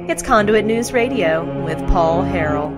It's Conduit News Radio with Paul Harrell.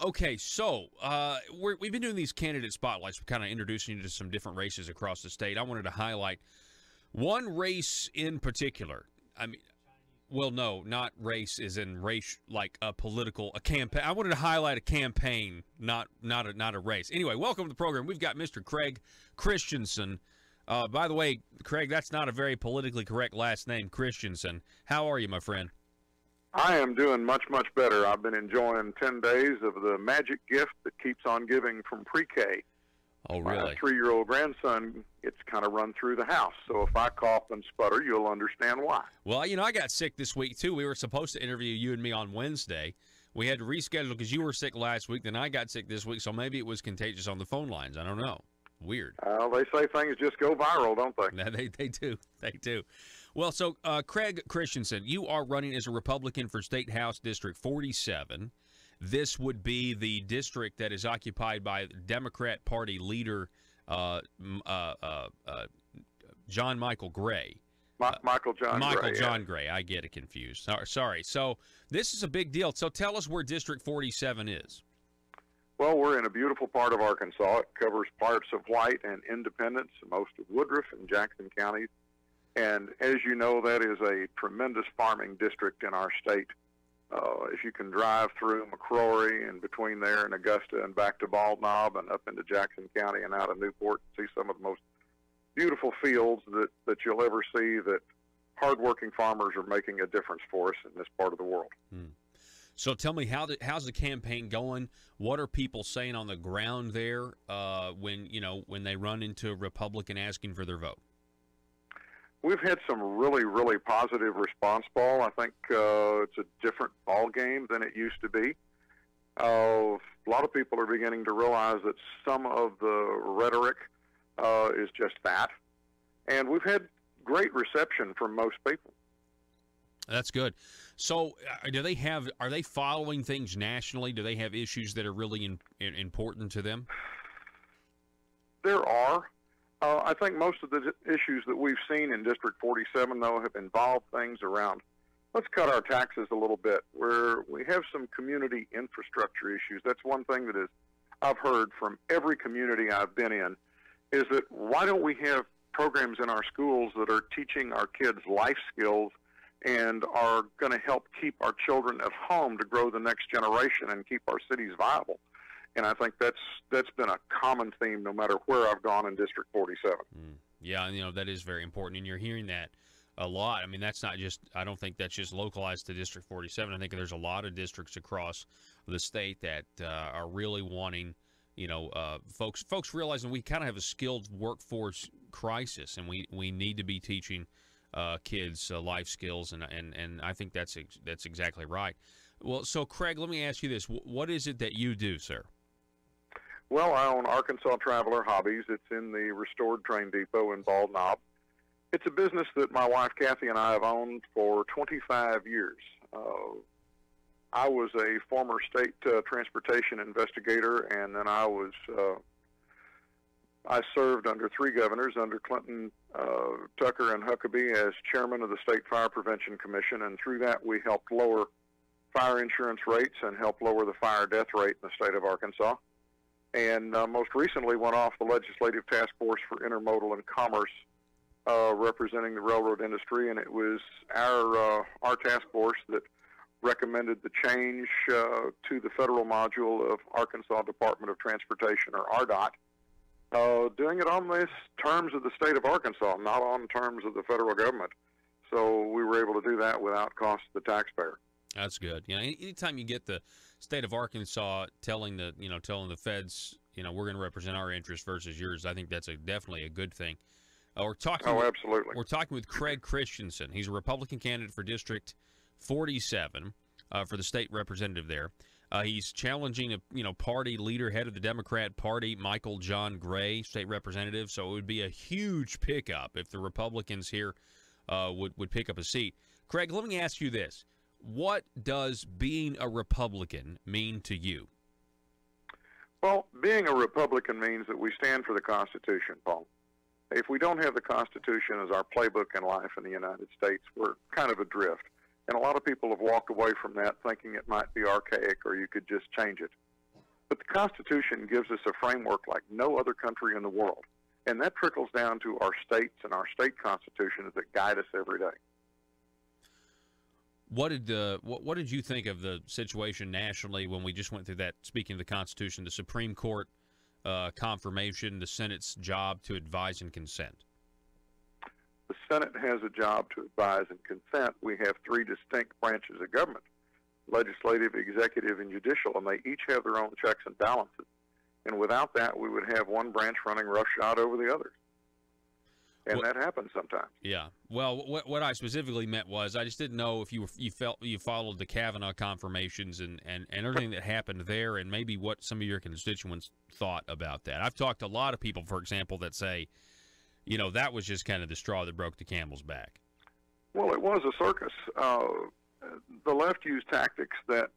Okay, so we've been doing these candidate spotlights. We're kind of introducing you to some different races across the state. I wanted to highlight one race in particular. I mean, well, no, not race is in race like a campaign. I wanted to highlight a campaign, not a race. Anyway, welcome to the program. We've got Mr. Craig Christianson. By the way, Craig, that's not a very politically correct last name, Christianson. How are you, my friend? I am doing much, much better. I've been enjoying 10 days of the magic gift that keeps on giving from pre-K. Oh, really? My 3-year-old grandson, it's kind of run through the house. So if I cough and sputter, you'll understand why. Well, you know, I got sick this week, too. We were supposed to interview you and me on Wednesday. We had to reschedule because you were sick last week, then I got sick this week, so maybe it was contagious on the phone lines. I don't know. Weird. They say things just go viral, don't they? Yeah, they do. They do. Well, so Craig Christianson, you are running as a Republican for State House District 47. This would be the district that is occupied by Democrat Party leader John Michael Gray. Michael John Gray. I get it confused. Sorry. So this is a big deal. So tell us where District 47 is. Well, we're in a beautiful part of Arkansas. It covers parts of White and Independence, most of Woodruff and Jackson counties. And as you know, that is a tremendous farming district in our state. If you can drive through McCrory and between there and Augusta and back to Bald Knob and up into Jackson County and out of Newport, see some of the most beautiful fields that you'll ever see, that hardworking farmers are making a difference for us in this part of the world. So tell me, how's the campaign going? What are people saying on the ground there when they run into a Republican asking for their vote? We've had some really, really positive response, Paul. I think it's a different ball game than it used to be. A lot of people are beginning to realize that some of the rhetoric is just that. And we've had great reception from most people. That's good. So are they following things nationally? Do they have issues that are really important to them? There are. I think most of the issues that we've seen in District 47, though, have involved things around, let's cut our taxes a little bit, where we have some community infrastructure issues. That's one thing that I've heard from every community I've been in, is that why don't we have programs in our schools that are teaching our kids life skills and are going to help keep our children at home to grow the next generation and keep our cities viable. And I think that's been a common theme no matter where I've gone in District 47. Yeah, that is very important, and you're hearing that a lot. I mean, I don't think that's just localized to District 47. I think there's a lot of districts across the state that are really wanting, folks realizing we kind of have a skilled workforce crisis, and we need to be teaching kids life skills, and I think that's exactly right. Well, so Craig, let me ask you this: what is it that you do, sir? Well, I own Arkansas Traveler Hobbies. It's in the Restored Train Depot in Bald Knob. It's a business that my wife Kathy and I have owned for 25 years. I was a former state transportation investigator, and then I served under 3 governors, under Clinton, Tucker, and Huckabee, as chairman of the State Fire Prevention Commission, and through that we helped lower fire insurance rates and helped lower the fire death rate in the state of Arkansas. And most recently went off the Legislative Task Force for Intermodal and Commerce, representing the railroad industry, and it was our task force that recommended the change to the federal module of Arkansas Department of Transportation, or RDOT, doing it on the terms of the state of Arkansas, not on terms of the federal government. So we were able to do that without cost to the taxpayer. That's good. Anytime you get the state of Arkansas telling the feds, we're going to represent our interests versus yours, I think that's definitely a good thing. Absolutely. We're talking with Craig Christianson. He's a Republican candidate for District 47 for the state representative there. He's challenging a party leader, head of the Democrat Party, Michael John Gray, state representative. So it would be a huge pickup if the Republicans here would pick up a seat. Craig, let me ask you this. What does being a Republican mean to you? Well, being a Republican means that we stand for the Constitution, Paul. If we don't have the Constitution as our playbook in life in the United States, we're kind of adrift. And a lot of people have walked away from that thinking it might be archaic or you could just change it. But the Constitution gives us a framework like no other country in the world. And that trickles down to our states and our state constitutions that guide us every day. What did you think of the situation nationally when we just went through that, speaking of the Constitution, the Supreme Court confirmation, the Senate's job to advise and consent? The Senate has a job to advise and consent. We have three distinct branches of government, legislative, executive, and judicial, and they each have their own checks and balances. And without that, we would have one branch running roughshod over the others. And that happens sometimes. Yeah. Well, what I specifically meant was I just didn't know if you followed the Kavanaugh confirmations and everything that happened there, and maybe what some of your constituents thought about that. I've talked to a lot of people, for example, that say, you know, that was just kind of the straw that broke the camel's back. Well, it was a circus. The left used tactics that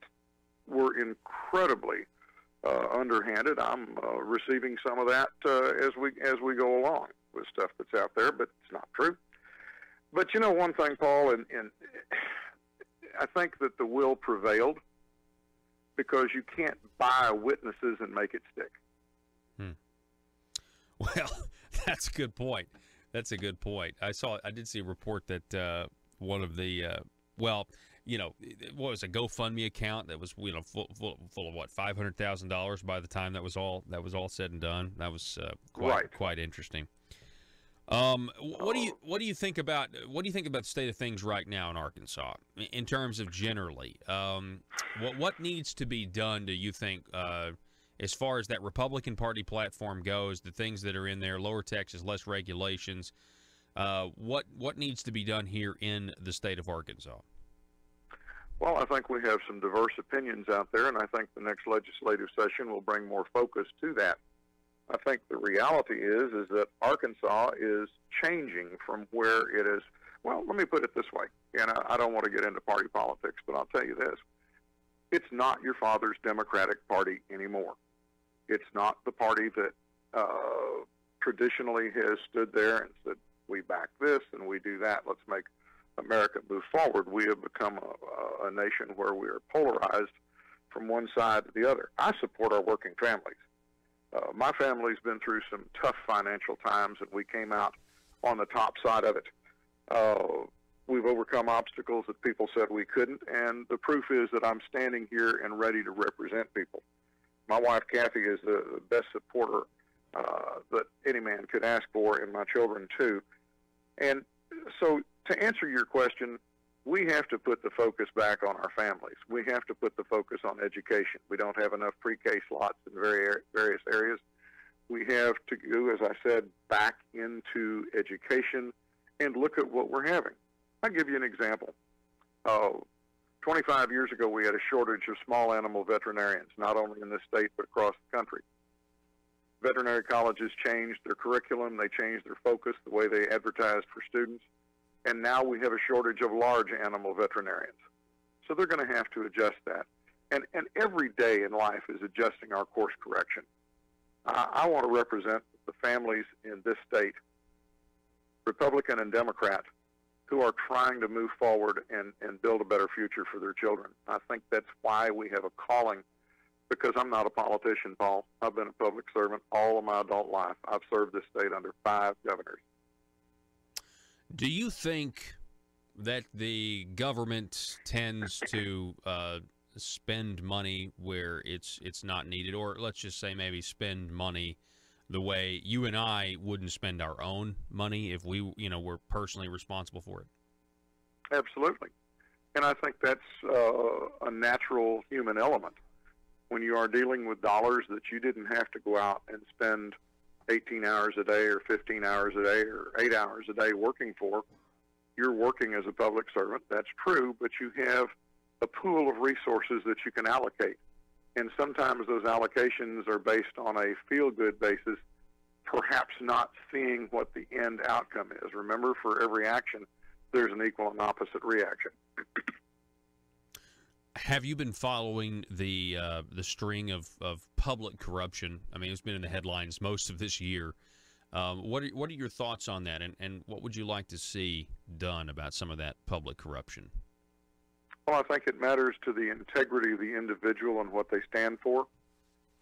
were incredibly underhanded. I'm receiving some of that as we go along with stuff that's out there, but it's not true. But you know one thing, Paul, and I think that the will prevailed because you can't buy witnesses and make it stick. Well, that's a good point. That's a good point. I did see a report that one of the what was a GoFundMe account that was full of what, $500,000 by the time that was all said and done. That was quite interesting. What do you think about the state of things right now in Arkansas in terms of generally? What needs to be done, do you think, as far as that Republican Party platform goes, the things that are in there, lower taxes, less regulations, what needs to be done here in the state of Arkansas? Well, I think we have some diverse opinions out there, and I think the next legislative session will bring more focus to that. I think the reality is that Arkansas is changing from where it is. Well, let me put it this way, and I don't want to get into party politics, but I'll tell you this. It's not your father's Democratic Party anymore. It's not the party that traditionally has stood there and said, we back this and we do that. Let's make America move forward. We have become a nation where we are polarized from one side to the other. I support our working families. My family's been through some tough financial times, and we came out on the top side of it. We've overcome obstacles that people said we couldn't, and the proof is that I'm standing here and ready to represent people. My wife, Kathy, is the best supporter that any man could ask for, and my children, too. And so to answer your question, we have to put the focus back on our families. We have to put the focus on education. We don't have enough pre-K slots in various areas. We have to go, as I said, back into education and look at what we're having. I'll give you an example. 25 years ago, we had a shortage of small animal veterinarians, not only in this state but across the country. Veterinary colleges changed their curriculum. They changed their focus, the way they advertised for students. And now we have a shortage of large animal veterinarians. So they're going to have to adjust that. And every day in life is adjusting our course correction. I want to represent the families in this state, Republican and Democrat, who are trying to move forward and build a better future for their children. I think that's why we have a calling, because I'm not a politician, Paul. I've been a public servant all of my adult life. I've served this state under 5 governors. Do you think that the government tends to spend money where it's not needed, or let's just say maybe spend money the way you and I wouldn't spend our own money if we, were personally responsible for it? Absolutely. And I think that's a natural human element. When you are dealing with dollars that you didn't have to go out and spend 18 hours a day or 15 hours a day or 8 hours a day working for, you're working as a public servant. That's true, but you have a pool of resources that you can allocate. And sometimes those allocations are based on a feel-good basis, perhaps not seeing what the end outcome is. Remember, for every action, there's an equal and opposite reaction. Have you been following the string of public corruption? I mean, it's been in the headlines most of this year What are your thoughts on that, and what would you like to see done about some of that public corruption? Well, I think it matters to the integrity of the individual and what they stand for.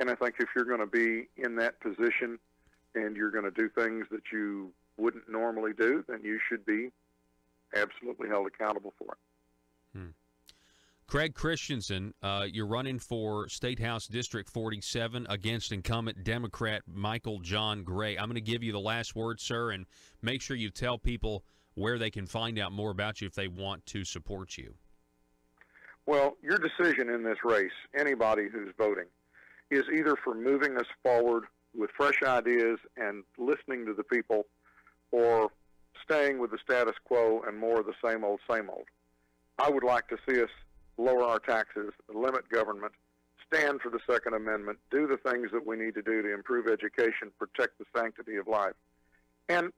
And I think if you're going to be in that position and you're going to do things that you wouldn't normally do, then you should be absolutely held accountable for it. Craig Christianson, you're running for State House District 47 against incumbent Democrat Michael John Gray. I'm going to give you the last word, sir, and make sure you tell people where they can find out more about you if they want to support you. Well, your decision in this race, anybody who's voting, is either for moving us forward with fresh ideas and listening to the people, or staying with the status quo and more of the same old, same old. I would like to see us lower our taxes, limit government, stand for the Second Amendment, do the things that we need to do to improve education, protect the sanctity of life. And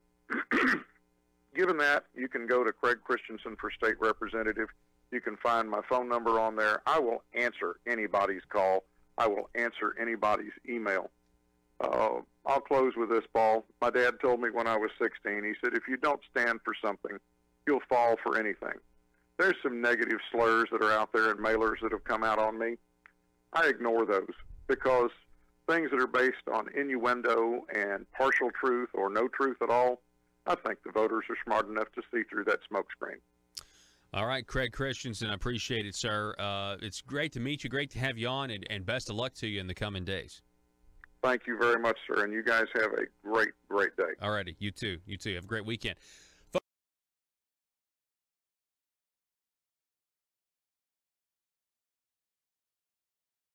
given that, you can go to Craig Christianson for state representative. You can find my phone number on there. I will answer anybody's call. I will answer anybody's email. I'll close with this, Paul. My dad told me when I was 16, he said, if you don't stand for something, you'll fall for anything. There's some negative slurs that are out there and mailers that have come out on me. I ignore those because things that are based on innuendo and partial truth or no truth at all, I think the voters are smart enough to see through that smokescreen. All right, Craig Christianson, I appreciate it, sir. It's great to meet you, great to have you on, and best of luck to you in the coming days. Thank you very much, sir, and you guys have a great, great day. All righty, you too. You too. Have a great weekend.